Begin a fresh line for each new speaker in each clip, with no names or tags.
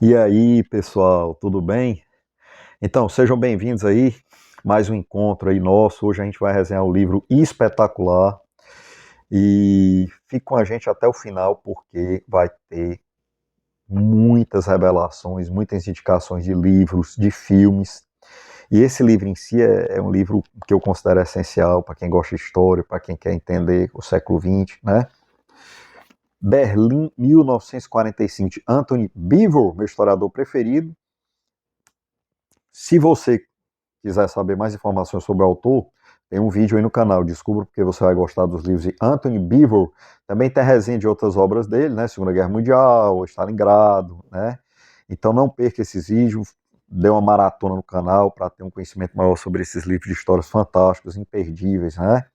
E aí, pessoal, tudo bem? Então, sejam bem-vindos aí, mais um encontro aí nosso. Hoje a gente vai resenhar o livro Espetacular e fique com a gente até o final porque vai ter muitas revelações, muitas indicações de livros, de filmes. E esse livro em si é um livro que eu considero essencial para quem gosta de história, para quem quer entender o século XX, né? Berlim, 1945, de Anthony Beevor, meu historiador preferido. Se você quiser saber mais informações sobre o autor, tem um vídeo aí no canal, Descubra porque você vai gostar dos livros de Anthony Beevor. Também tem resenha de outras obras dele, né? Segunda Guerra Mundial, Stalingrado, né? Então não perca esses vídeos, dê uma maratona no canal para ter um conhecimento maior sobre esses livros de histórias fantásticos, imperdíveis, né?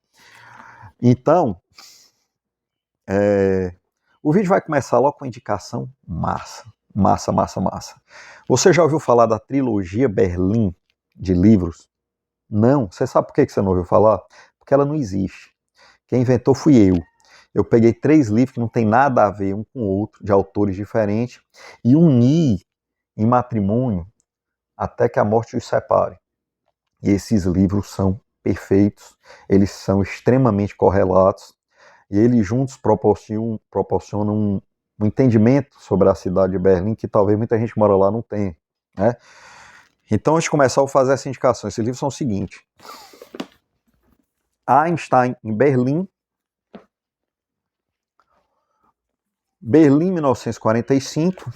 Então, o vídeo vai começar logo com uma indicação massa, massa, massa, massa. Você já ouviu falar da trilogia Berlim de livros? Não. Você sabe por que você não ouviu falar? Porque ela não existe. Quem inventou fui eu. Eu peguei 3 livros que não tem nada a ver um com o outro, de autores diferentes, e uni em matrimônio até que a morte os separe. E esses livros são perfeitos, eles são extremamente correlatos, e eles juntos proporcionam um entendimento sobre a cidade de Berlim que talvez muita gente que mora lá não tenha, né? Então, antes de começar, eu vou fazer essa indicação. Esses livros são o seguinte: Einstein em Berlim, Berlim 1945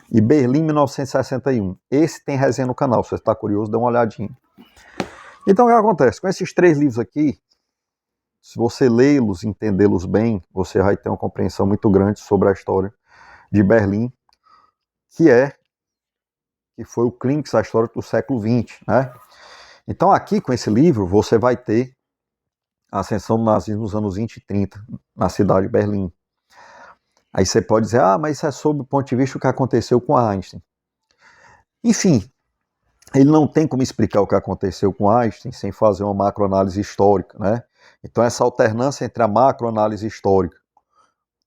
e Berlim 1961. Esse tem resenha no canal, se você está curioso, dá uma olhadinha. Então o que acontece? Com esses 3 livros aqui, se você lê-los, entendê-los bem, você vai ter uma compreensão muito grande sobre a história de Berlim, que foi o clímax da história do século XX, né? Então aqui com esse livro você vai ter a ascensão do nazismo nos anos 20 e 30 na cidade de Berlim. Aí você pode dizer, mas isso é sob o ponto de vista do que aconteceu com Einstein. Enfim, ele não tem como explicar o que aconteceu com Einstein sem fazer uma macroanálise histórica, né? Então essa alternância entre a macroanálise histórica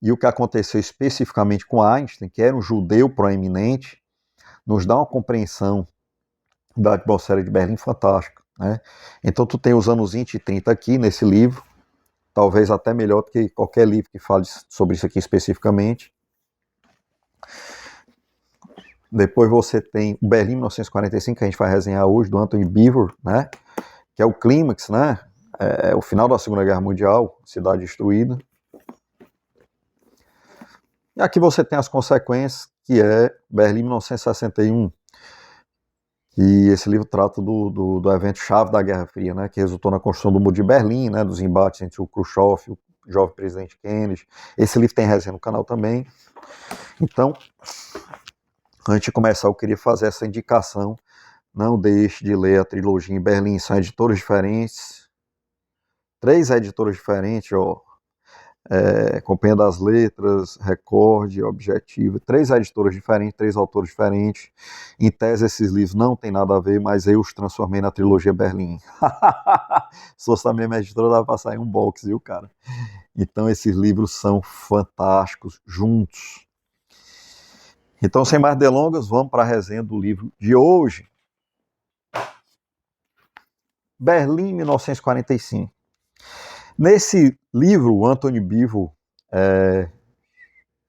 e o que aconteceu especificamente com Einstein, que era um judeu proeminente, nos dá uma compreensão da atmosfera de Berlim fantástica, né? Então tu tem os anos 20 e 30 aqui nesse livro, talvez até melhor do que qualquer livro que fale sobre isso aqui especificamente. Depois você tem o Berlim 1945, que a gente vai resenhar hoje, do Anthony Beevor, né? Que é o clímax, né? É o final da Segunda Guerra Mundial, cidade destruída. E aqui você tem as consequências, que é Berlim 1961. E esse livro trata do evento-chave da Guerra Fria, né? Que resultou na construção do Muro de Berlim, né? Dos embates entre o Khrushchev e o jovem presidente Kennedy. Esse livro tem resenha no canal também. Então, antes de começar, eu queria fazer essa indicação. Não deixe de ler a trilogia em Berlim, são editoras diferentes. 3 editoras diferentes, ó. Companhia das Letras, Record, Objetivo. 3 editoras diferentes, 3 autores diferentes. Em tese, esses livros não tem nada a ver, mas eu os transformei na trilogia Berlim. Se fosse a mesma editora, dava pra sair um box, viu, cara? Então, esses livros são fantásticos, juntos. Então, sem mais delongas, vamos para a resenha do livro de hoje. Berlim, 1945. Nesse livro, o Anthony Beevor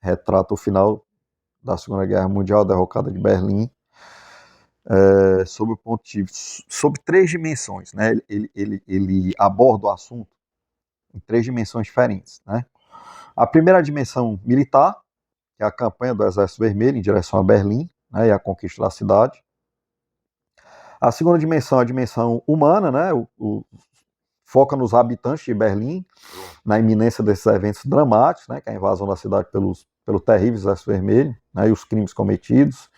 retrata o final da Segunda Guerra Mundial, a derrocada de Berlim, sob 3 dimensões, né? Ele aborda o assunto em 3 dimensões diferentes, né? A primeira dimensão militar, que é a campanha do Exército Vermelho em direção a Berlim, né, e a conquista da cidade. A segunda dimensão é a dimensão humana, né? Foca nos habitantes de Berlim, na iminência desses eventos dramáticos, né, que é a invasão da cidade pelo terrível Exército Vermelho, né, e os crimes cometidos.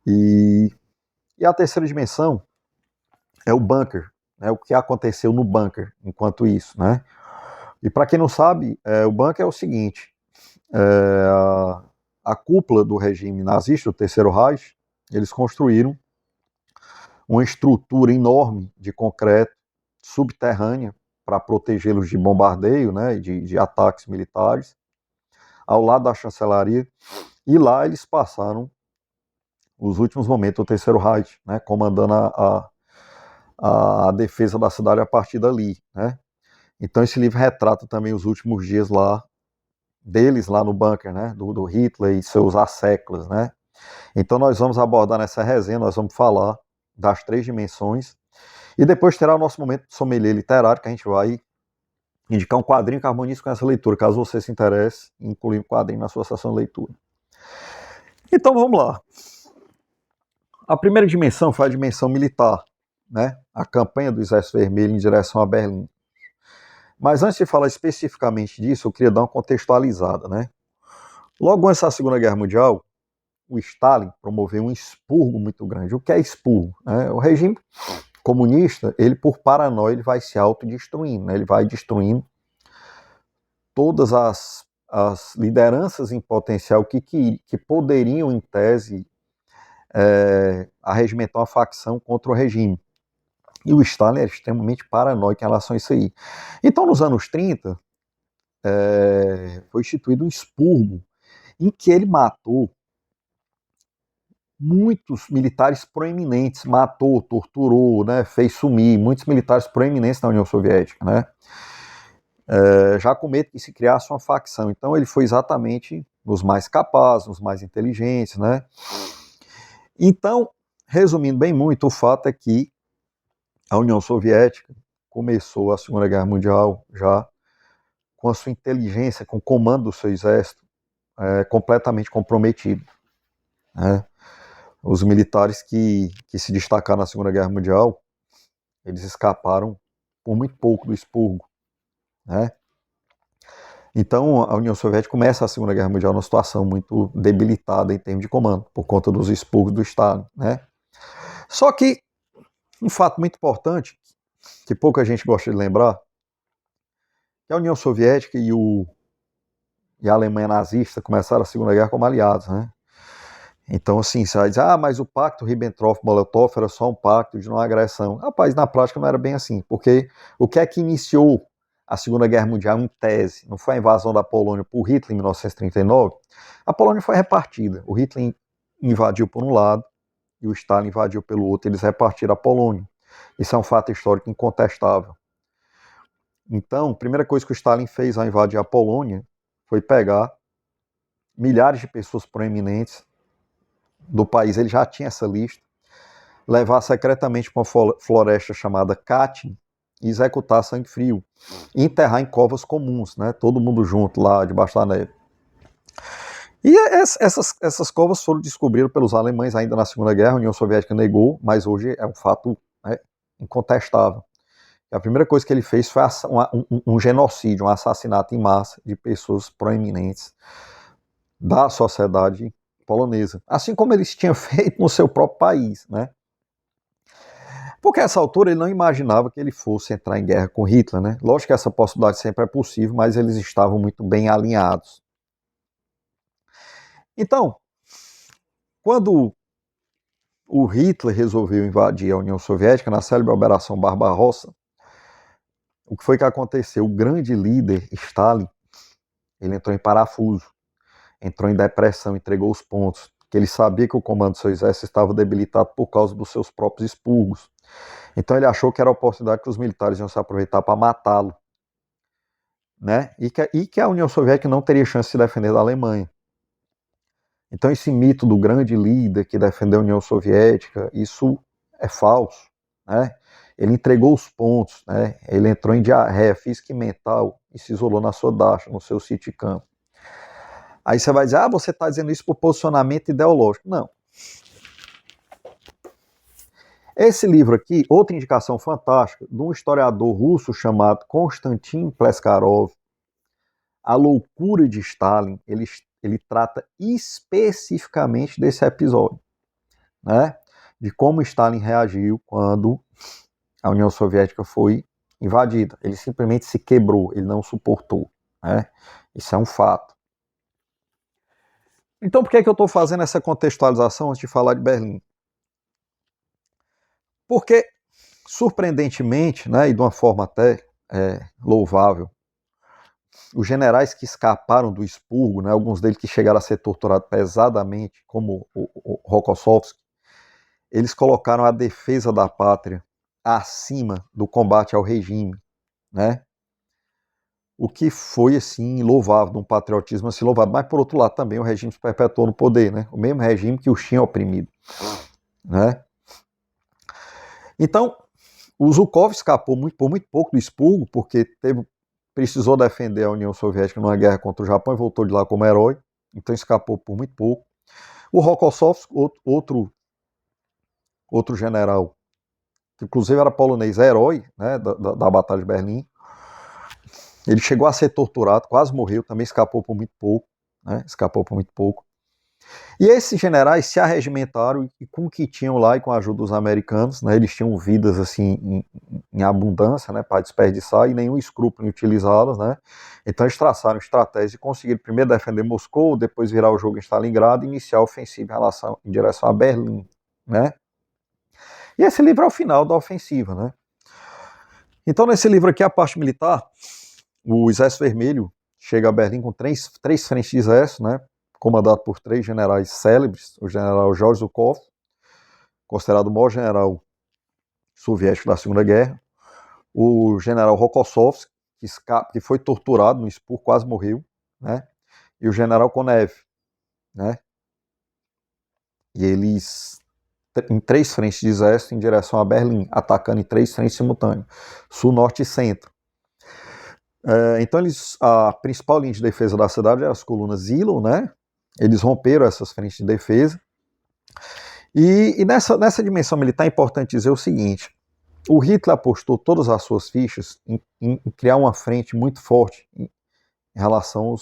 E a terceira dimensão é o bunker, né, o que aconteceu no bunker enquanto isso, né? E para quem não sabe, o bunker é o seguinte: a cúpula do regime nazista, o Terceiro Reich, eles construíram uma estrutura enorme de concreto subterrânea para protegê-los de bombardeio, né, de ataques militares, ao lado da chancelaria, E lá eles passaram os últimos momentos do Terceiro Reich, né, comandando a defesa da cidade a partir dali, né. Então esse livro retrata também os últimos dias lá deles lá no bunker, né, do Hitler e seus asseclas, né. Então nós vamos abordar nessa resenha, nós vamos falar das 3 dimensões e depois terá o nosso momento de sommelier literário, que a gente vai indicar um quadrinho que harmonize com essa leitura, caso você se interesse em incluir um quadrinho na sua sessão de leitura. Então vamos lá. A primeira dimensão foi a dimensão militar, né? A campanha do Exército Vermelho em direção a Berlim. Mas antes de falar especificamente disso, eu queria dar uma contextualizada, né? Logo antes da Segunda Guerra Mundial, o Stalin promoveu um expurgo muito grande. O que é expurgo? O regime comunista, ele por paranoia, ele vai se autodestruindo, né? Ele vai destruindo todas as lideranças em potencial que poderiam, em tese, arregimentar uma facção contra o regime. E o Stalin era extremamente paranoico em relação a isso aí. Então, nos anos 30, foi instituído um expurgo em que ele matou muitos militares proeminentes, matou, torturou, né, fez sumir muitos militares proeminentes na União Soviética, né, já com medo que se criasse uma facção. Então ele foi exatamente os mais capazes, os mais inteligentes, né. Então, resumindo bem muito, o fato é que a União Soviética começou a Segunda Guerra Mundial já com a sua inteligência, com o comando do seu exército completamente comprometido, né. Os militares que se destacaram na Segunda Guerra Mundial, eles escaparam por muito pouco do expurgo, né? Então a União Soviética começa a Segunda Guerra Mundial numa situação muito debilitada em termos de comando, por conta dos expurgos do Stalin, né? Só que um fato muito importante, que pouca gente gosta de lembrar, que a União Soviética e a Alemanha nazista começaram a Segunda Guerra como aliados, né? Então, assim, você vai dizer, mas o pacto Ribbentrop-Molotov era só um pacto de não agressão. Rapaz, na prática não era bem assim, porque o que é que iniciou a Segunda Guerra Mundial em tese? Não foi a invasão da Polônia por Hitler em 1939? A Polônia foi repartida. O Hitler invadiu por um lado e o Stalin invadiu pelo outro. Eles repartiram a Polônia. Isso é um fato histórico incontestável. Então, a primeira coisa que o Stalin fez ao invadir a Polônia foi pegar milhares de pessoas proeminentes do país, ele já tinha essa lista, levar secretamente para uma floresta chamada Katyn e executar sangue frio, e enterrar em covas comuns, né, todo mundo junto lá debaixo da neve. E essas covas foram descobridas pelos alemães ainda na Segunda Guerra, a União Soviética negou, mas hoje é um fato, né, incontestável. A primeira coisa que ele fez foi um genocídio, um assassinato em massa de pessoas proeminentes da sociedade polonesa, assim como eles tinham feito no seu próprio país, né? Porque a essa altura ele não imaginava que ele fosse entrar em guerra com Hitler, né? Lógico que essa possibilidade sempre é possível, mas eles estavam muito bem alinhados. Então, quando o Hitler resolveu invadir a União Soviética na célebre Operação Barbarossa, o que foi que aconteceu? O grande líder, Stalin, ele entrou em parafuso, entrou em depressão, entregou os pontos, que ele sabia que o comando do seu exército estava debilitado por causa dos seus próprios expurgos. Então ele achou que era a oportunidade que os militares iam se aproveitar para matá-lo, né? E que a União Soviética não teria chance de se defender da Alemanha. Então esse mito do grande líder que defendeu a União Soviética, isso é falso, né? Ele entregou os pontos, né? Ele entrou em diarreia física e mental e se isolou na sua dacha, no seu sítio de campo. Aí você vai dizer, você está dizendo isso por posicionamento ideológico. Não. Esse livro aqui, outra indicação fantástica, de um historiador russo chamado Konstantin Pleskarov, A Loucura de Stalin, ele trata especificamente desse episódio, né? De como Stalin reagiu quando a União Soviética foi invadida. Ele simplesmente se quebrou, ele não suportou, né? Isso é um fato. Então por que eu estou fazendo essa contextualização antes de falar de Berlim? Porque, surpreendentemente, né, e de uma forma até louvável, os generais que escaparam do expurgo, né, alguns deles que chegaram a ser torturados pesadamente, como o Rokossovski, eles colocaram a defesa da pátria acima do combate ao regime, né? O que foi, assim, louvável, de um patriotismo assim louvável. Mas, por outro lado, também o regime se perpetuou no poder, né? O mesmo regime que os tinha oprimido, né? Então, o Zhukov escapou por muito pouco do expurgo, porque precisou defender a União Soviética numa guerra contra o Japão e voltou de lá como herói, então escapou por muito pouco. O Rokossovski, outro general, que inclusive era polonês, herói, né, da Batalha de Berlim, ele chegou a ser torturado, quase morreu, também escapou por muito pouco, né, escapou por muito pouco. E esses generais se arregimentaram e com o que tinham lá e com a ajuda dos americanos, né, eles tinham vidas assim em abundância, né, para desperdiçar e nenhum escrúpulo em utilizá-las, né. Então eles traçaram estratégias e conseguiram primeiro defender Moscou, depois virar o jogo em Stalingrado e iniciar a ofensiva em direção a Berlim, né. E esse livro é o final da ofensiva, né. Então nesse livro aqui, a parte militar, o Exército Vermelho chega a Berlim com três frentes de exército, né, comandado por 3 generais célebres, o general George Zhukov, considerado o maior general soviético da Segunda Guerra, o general Rokossovski, que foi torturado no expurgo, quase morreu, né, e o general Konev, né, e eles em 3 frentes de exército em direção a Berlim, atacando em 3 frentes simultâneas, sul, norte e centro. Então a principal linha de defesa da cidade era as colunas Zillow, né, eles romperam essas frentes de defesa. E nessa dimensão militar é importante dizer o seguinte: o Hitler apostou todas as suas fichas em criar uma frente muito forte em relação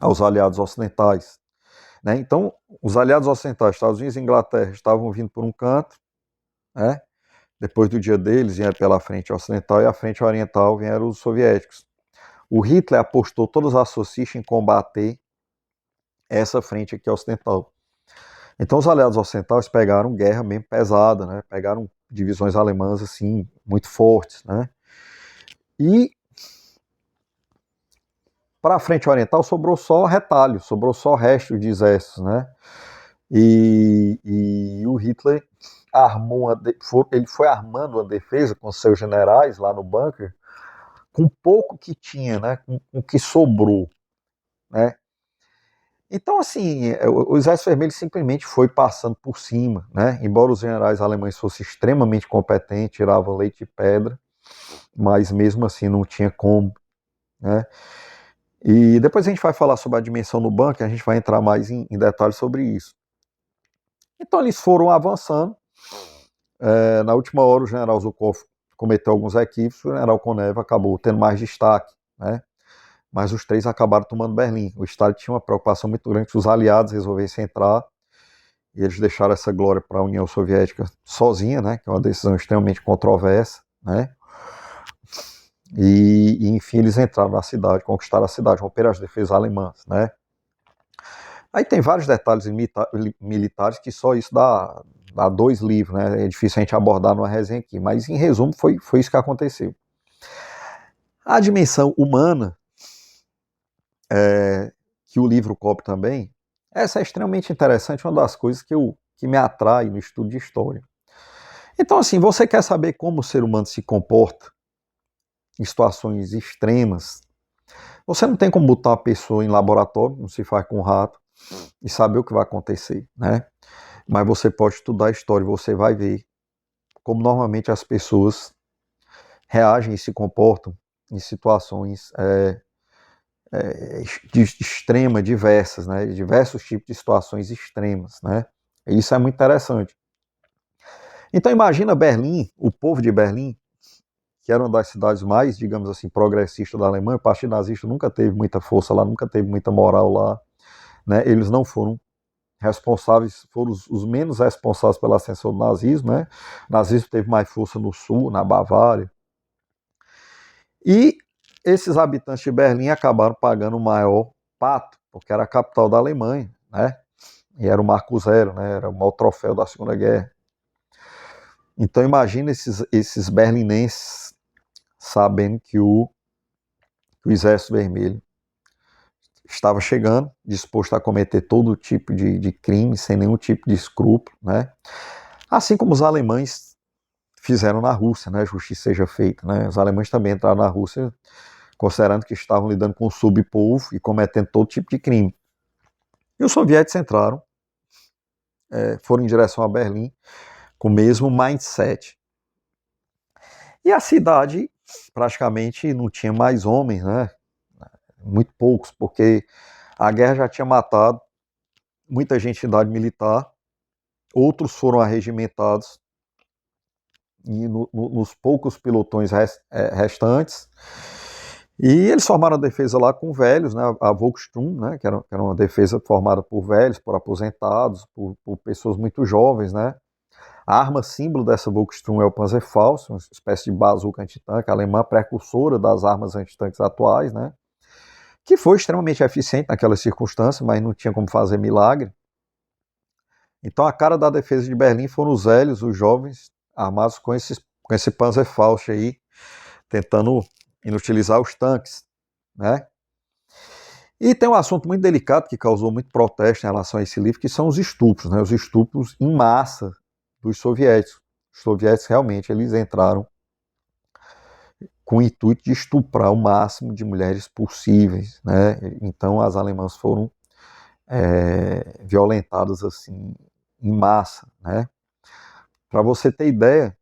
aos aliados ocidentais, né? Então, os aliados ocidentais, Estados Unidos e Inglaterra, estavam vindo por um canto, né? Depois do dia deles, vinha pela frente ocidental, e a frente oriental vieram os soviéticos. O Hitler apostou todas as suas fichas em combater essa frente aqui ocidental. Então os aliados ocidentais pegaram guerra mesmo pesada, né? Pegaram divisões alemãs assim muito fortes, né? E para a frente oriental sobrou só retalho, sobrou só resto de exércitos, né? E o Hitler ele foi armando a defesa com seus generais lá no bunker, com pouco que tinha, né? Com o que sobrou, né? Então, assim, o Exército Vermelho simplesmente foi passando por cima, né? Embora os generais alemães fossem extremamente competentes, tiravam leite de pedra, mas mesmo assim não tinha como, né? E depois a gente vai falar sobre a dimensão no bunker, a gente vai entrar mais em detalhes sobre isso. Então eles foram avançando. Na última hora o general Zhukov cometeu alguns equívocos, o general Konev acabou tendo mais destaque, né? Mas os 3 acabaram tomando Berlim. O Stalin tinha uma preocupação muito grande que os aliados resolvessem entrar, e eles deixaram essa glória para a União Soviética sozinha, né, que é uma decisão extremamente controversa, né, e enfim eles entraram na cidade, conquistaram a cidade, romperam as defesas alemãs, né. Aí tem vários detalhes militares que só isso dá 2 livros, né, é difícil a gente abordar numa resenha aqui, mas em resumo foi isso que aconteceu. A dimensão humana, que o livro cobre também, essa é extremamente interessante, uma das coisas que me atrai no estudo de história. Então, assim, você quer saber como o ser humano se comporta em situações extremas? Você não tem como botar uma pessoa em laboratório, não se faz com um rato, e saber o que vai acontecer, né? Mas você pode estudar a história, você vai ver como normalmente as pessoas reagem e se comportam em situações extremas, diversas, né? Diversos tipos de situações extremas, né? E isso é muito interessante. Então imagina Berlim, o povo de Berlim, que era uma das cidades mais, digamos assim, progressistas da Alemanha. O Partido Nazista nunca teve muita força lá, nunca teve muita moral lá, né? Eles não foram responsáveis, foram os menos responsáveis pela ascensão do nazismo, né? O nazismo teve mais força no sul, na Bavária. E esses habitantes de Berlim acabaram pagando o maior pato, porque era a capital da Alemanha, né? E era o Marco Zero, né? Era o maior troféu da Segunda Guerra. Então imagina esses berlinenses sabendo que o que o Exército Vermelho estava chegando, disposto a cometer todo tipo de crime, sem nenhum tipo de escrúpulo, né? Assim como os alemães fizeram na Rússia, né? Justiça seja feita, né? Os alemães também entraram na Rússia considerando que estavam lidando com um subpovo e cometendo todo tipo de crime. E os soviéticos entraram, foram em direção a Berlim com o mesmo mindset. E a cidade praticamente não tinha mais homens, né? Muito poucos, porque a guerra já tinha matado muita gente em idade militar, outros foram arregimentados e nos poucos pelotões restantes. E eles formaram a defesa lá com velhos, né, a Volkssturm, né, que era uma defesa formada por velhos, por aposentados, por pessoas muito jovens, né. A arma símbolo dessa Volkssturm é o Panzerfaust, uma espécie de bazuca antitanque alemã, precursora das armas antitanques atuais, né, que foi extremamente eficiente naquelas circunstâncias, mas não tinha como fazer milagre. Então a cara da defesa de Berlim foram os velhos, os jovens, armados com esse Panzerfaust aí, tentando inutilizar os tanques, né? E tem um assunto muito delicado que causou muito protesto em relação a esse livro, que são os estupros, né? Os estupros em massa dos soviéticos. Os soviéticos realmente eles entraram com o intuito de estuprar o máximo de mulheres possíveis, né? Então as alemãs foram violentadas assim em massa, né? Para você ter ideia,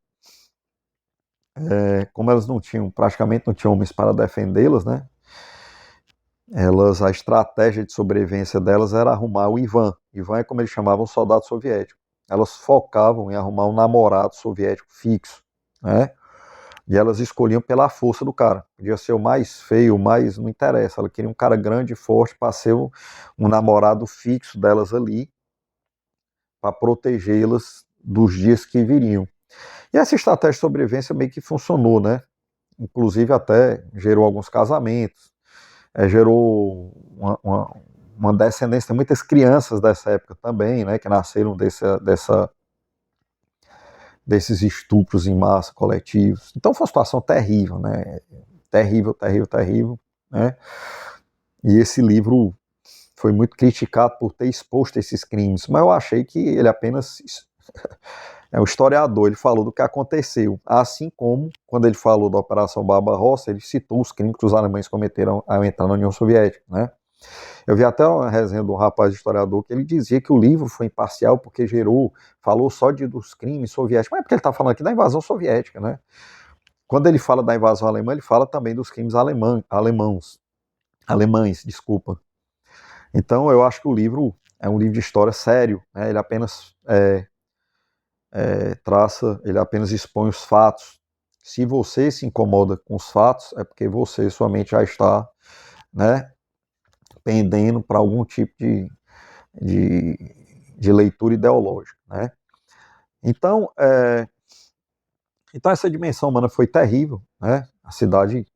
como elas praticamente não tinham homens para defendê-las, né? A estratégia de sobrevivência delas era arrumar o Ivan. Ivan é como eles chamavam o soldado soviético. Elas focavam em arrumar um namorado soviético fixo, né? E elas escolhiam pela força do cara. Podia ser o mais feio, o mais... não interessa. Ela queria um cara grande e forte para ser um namorado fixo delas ali, para protegê-las dos dias que viriam. E essa estratégia de sobrevivência meio que funcionou, né? Inclusive até gerou alguns casamentos, gerou uma descendência, muitas crianças dessa época também, né, que nasceram desses estupros em massa coletivos. Então foi uma situação terrível, né, terrível, terrível, terrível, né, e esse livro foi muito criticado por ter exposto esses crimes, mas eu achei que ele apenas é um historiador, ele falou do que aconteceu, assim como, quando ele falou da Operação Barbarossa, ele citou os crimes que os alemães cometeram ao entrar na União Soviética, né. Eu vi até uma resenha de um rapaz historiador que ele dizia que o livro foi imparcial porque falou só dos crimes soviéticos, mas é porque ele está falando aqui da invasão soviética, né. Quando ele fala da invasão alemã, ele fala também dos crimes alemães, desculpa. Então eu acho que o livro é um livro de história sério, né, ele apenas ele apenas expõe os fatos. Se você se incomoda com os fatos, é porque você, sua mente já está, né, pendendo para algum tipo de leitura ideológica, né? Então, essa dimensão humana foi terrível, né? A cidade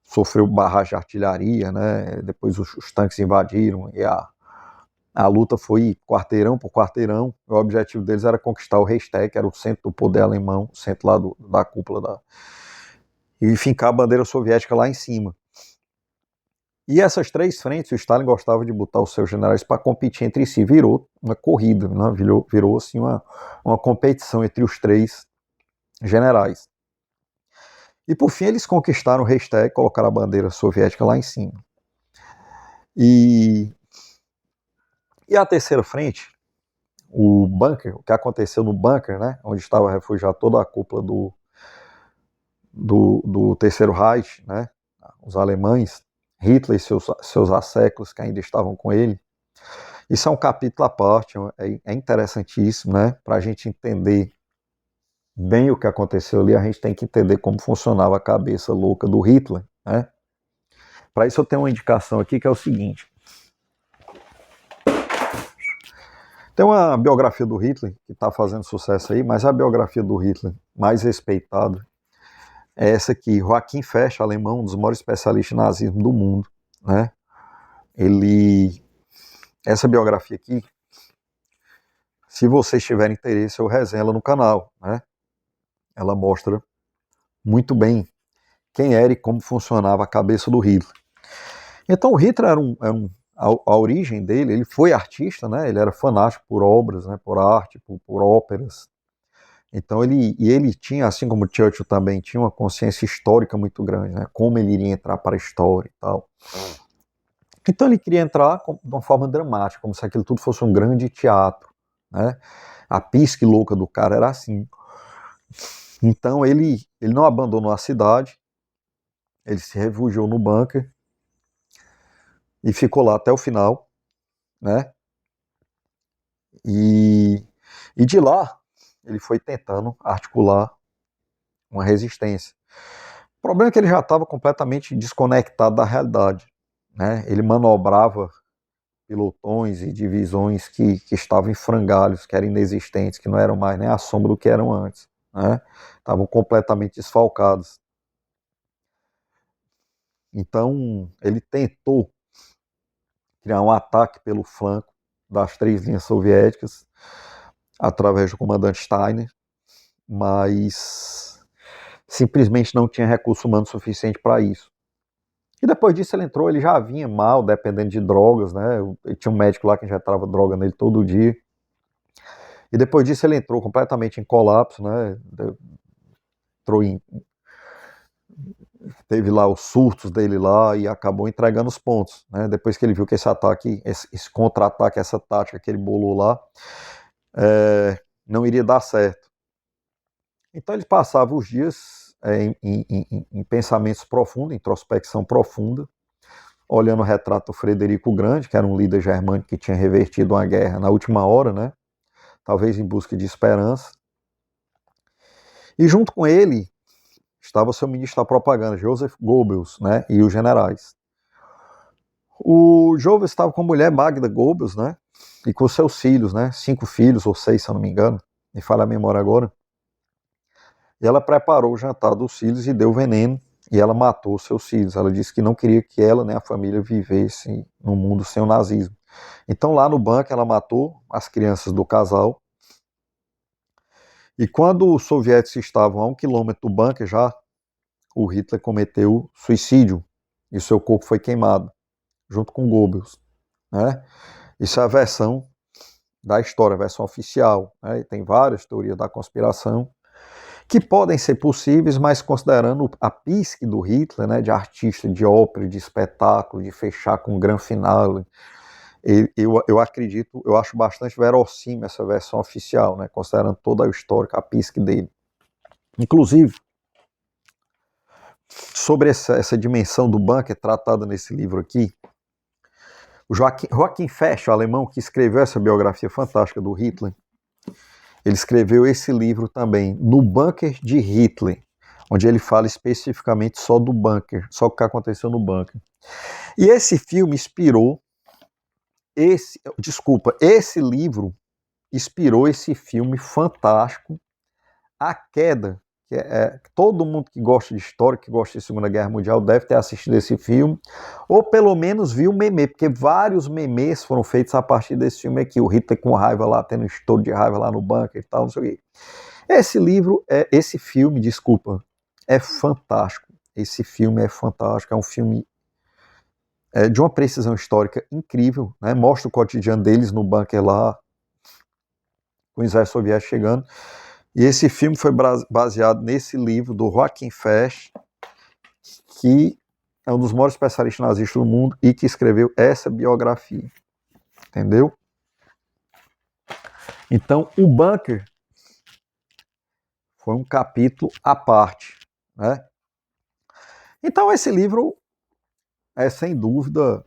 sofreu barragem de artilharia, né? Depois os tanques invadiram e a luta foi quarteirão por quarteirão. O objetivo deles era conquistar o Reichstag, que era o centro do poder alemão, o centro lá da cúpula e fincar a bandeira soviética lá em cima. E essas três frentes, o Stalin gostava de botar os seus generais para competir entre si. Virou uma corrida, né? Virou assim, uma competição entre os três generais. E por fim eles conquistaram o Reichstag, colocaram a bandeira soviética lá em cima. E a terceira frente, o bunker, o que aconteceu no bunker, né, onde estava refugiado toda a cúpula do Terceiro Reich, né, os alemães, Hitler e seus asséculos que ainda estavam com ele. Isso é um capítulo à parte, é interessantíssimo, né, para a gente entender bem o que aconteceu ali, a gente tem que entender como funcionava a cabeça louca do Hitler, né. Para isso eu tenho uma indicação aqui que é o seguinte. Tem uma biografia do Hitler que está fazendo sucesso aí, mas a biografia do Hitler mais respeitada é essa aqui, Joachim Fesch, alemão, um dos maiores especialistas em nazismo do mundo, né? Essa biografia aqui, se vocês tiverem interesse, eu resenho ela no canal, né? Ela mostra muito bem quem era e como funcionava a cabeça do Hitler. Então o Hitler a origem dele, ele foi artista, né? Ele era fanático por obras, né? Por arte, por óperas. Então ele tinha, assim como Churchill também, tinha uma consciência histórica muito grande, né? Como ele iria entrar para a história e tal. Então ele queria entrar de uma forma dramática, como se aquilo tudo fosse um grande teatro, né? A pisque louca do cara era assim. Então ele não abandonou a cidade, ele se refugiou no bunker e ficou lá até o final, né? E de lá ele foi tentando articular uma resistência. O problema é que ele já estava completamente desconectado da realidade, né? Ele manobrava pelotões e divisões que estavam em frangalhos, que eram inexistentes, que não eram mais nem a sombra do que eram antes, né? Estavam completamente desfalcados. Então, ele tentou criar um ataque pelo flanco das 3 linhas soviéticas, através do comandante Steiner, mas simplesmente não tinha recurso humano suficiente para isso. E depois disso ele entrou, ele já vinha mal, dependendo de drogas, né? Ele tinha um médico lá que injetava droga nele todo dia. E depois disso ele entrou completamente em colapso, né? Entrou em, teve lá os surtos dele lá e acabou entregando os pontos, né? Depois que ele viu que esse ataque, esse contra-ataque, essa tática que ele bolou lá, não iria dar certo. Então ele passava os dias em pensamentos profundos, em introspecção profunda, olhando o retrato do Frederico o Grande, que era um líder germânico que tinha revertido uma guerra na última hora, né? Talvez em busca de esperança. E junto com ele estava o seu ministro da propaganda, Joseph Goebbels, né? E os generais. O Goebbels estava com a mulher Magda Goebbels, né? E com seus filhos, né? 5 filhos ou 6, se eu não me engano. Me falha a memória agora. E ela preparou o jantar dos filhos e deu veneno. E ela matou seus filhos. Ela disse que não queria que ela nem a família vivesse num mundo sem o nazismo. Então lá no bunker ela matou as crianças do casal. E quando os soviéticos estavam a 1 quilômetro do bunker já, o Hitler cometeu suicídio. E seu corpo foi queimado, junto com Goebbels, né? Isso é a versão da história, a versão oficial, né? Tem várias teorias da conspiração que podem ser possíveis, mas considerando a psique do Hitler, né, de artista de ópera, de espetáculo, de fechar com um grande final, eu acredito, eu acho bastante verossímil essa versão oficial, né, considerando toda a história, a psique dele. Inclusive, sobre essa dimensão do bunker tratada nesse livro aqui, o Joachim Fesch, o alemão que escreveu essa biografia fantástica do Hitler, ele escreveu esse livro também, No Bunker de Hitler, onde ele fala especificamente só do bunker, só o que aconteceu no bunker. E esse filme inspirou, esse livro inspirou esse filme fantástico, A Queda, que todo mundo que gosta de história, que gosta de Segunda Guerra Mundial, deve ter assistido esse filme, ou pelo menos viu o meme, porque vários memes foram feitos a partir desse filme aqui, o Hitler com raiva lá, tendo um estouro de raiva lá no bunker e tal, não sei o quê. Esse filme, é fantástico. Esse filme é fantástico, é um filme de uma precisão histórica incrível, né? Mostra o cotidiano deles no bunker lá, com o exército soviético chegando. E esse filme foi baseado nesse livro do Joachim Fesch, que é um dos maiores especialistas nazistas do mundo e que escreveu essa biografia. Entendeu? Então, o bunker foi um capítulo à parte, né? Então, esse livro sem dúvida,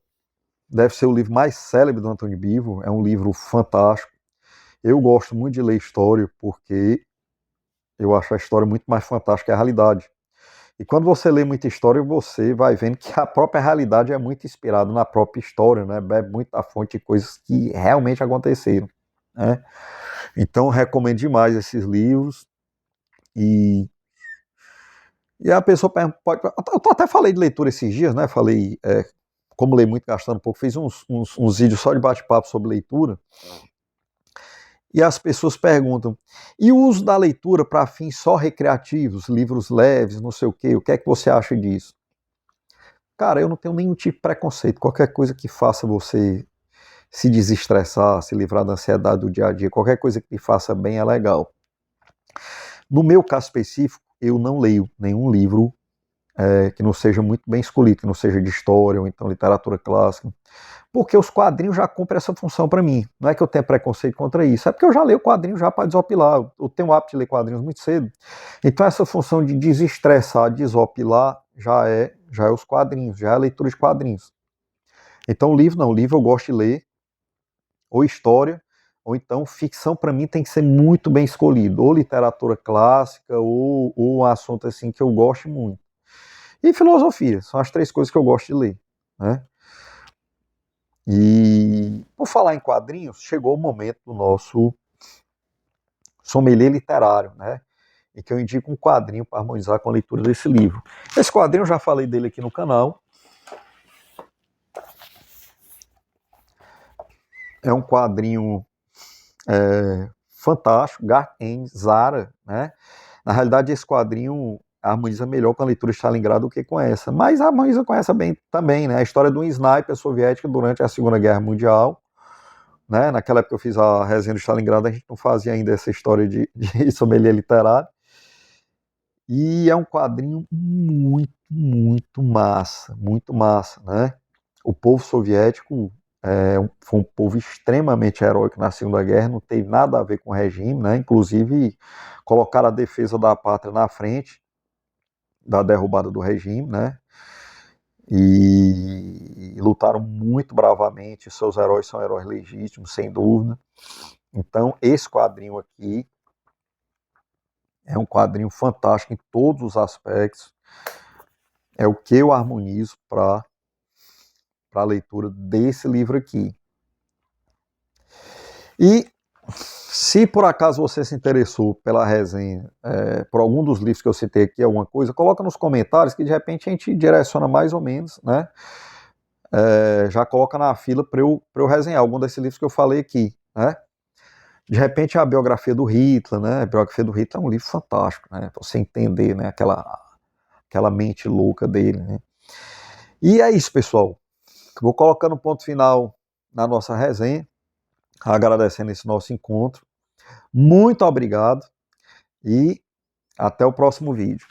deve ser o livro mais célebre do Antônio Bivo. É um livro fantástico. Eu gosto muito de ler história porque eu acho a história muito mais fantástica que a realidade. E quando você lê muita história, você vai vendo que a própria realidade é muito inspirada na própria história, né? Bebe muito da fonte de coisas que realmente aconteceram, né? Então, recomendo demais esses livros. E a pessoa pode... Eu até falei de leitura esses dias, né? Falei, como leio muito gastando pouco, fiz uns vídeos só de bate-papo sobre leitura. E as pessoas perguntam, e o uso da leitura para fins só recreativos, livros leves, não sei o que é que você acha disso? Cara, eu não tenho nenhum tipo de preconceito. Qualquer coisa que faça você se desestressar, se livrar da ansiedade do dia a dia, qualquer coisa que te faça bem é legal. No meu caso específico, eu não leio nenhum livro que não seja muito bem escolhido, que não seja de história ou então literatura clássica, porque os quadrinhos já cumprem essa função para mim. Não é que eu tenha preconceito contra isso, é porque eu já leio quadrinhos já para desopilar. Eu tenho o hábito de ler quadrinhos muito cedo. Então essa função de desestressar, desopilar, já é os quadrinhos, já é a leitura de quadrinhos. Então livro não, livro eu gosto de ler, ou história, ou então ficção para mim tem que ser muito bem escolhido, ou literatura clássica, ou um assunto assim que eu gosto muito. E filosofia, são as três coisas que eu gosto de ler, né? E por falar em quadrinhos, chegou o momento do nosso sommelier literário, né? E que eu indico um quadrinho para harmonizar com a leitura desse livro. Esse quadrinho eu já falei dele aqui no canal. É um quadrinho fantástico, Garten Zara, né? Na realidade, esse quadrinho harmoniza melhor com a leitura de Stalingrado do que com essa, mas harmoniza com essa bem também, né? A história de um sniper soviético durante a Segunda Guerra Mundial, né? Naquela época eu fiz a resenha do Stalingrado, a gente não fazia ainda essa história de sommelier literário. E é um quadrinho muito massa, né? O povo soviético foi um povo extremamente heróico na Segunda Guerra, não teve nada a ver com o regime, né? Inclusive colocaram a defesa da pátria na frente da derrubada do regime, né? E lutaram muito bravamente. Seus heróis são heróis legítimos, sem dúvida. Então esse quadrinho aqui é um quadrinho fantástico em todos os aspectos. É o que eu harmonizo para a leitura desse livro aqui. E se por acaso você se interessou pela resenha, por algum dos livros que eu citei aqui, alguma coisa, coloca nos comentários que de repente a gente direciona mais ou menos, né? Já coloca na fila para eu resenhar algum desses livros que eu falei aqui, né? De repente a biografia do Hitler, né? A biografia do Hitler é um livro fantástico, né? Pra você entender, né? Aquela mente louca dele, né? E é isso, pessoal. Vou colocando um ponto final na nossa resenha, agradecendo esse nosso encontro. Muito obrigado e até o próximo vídeo.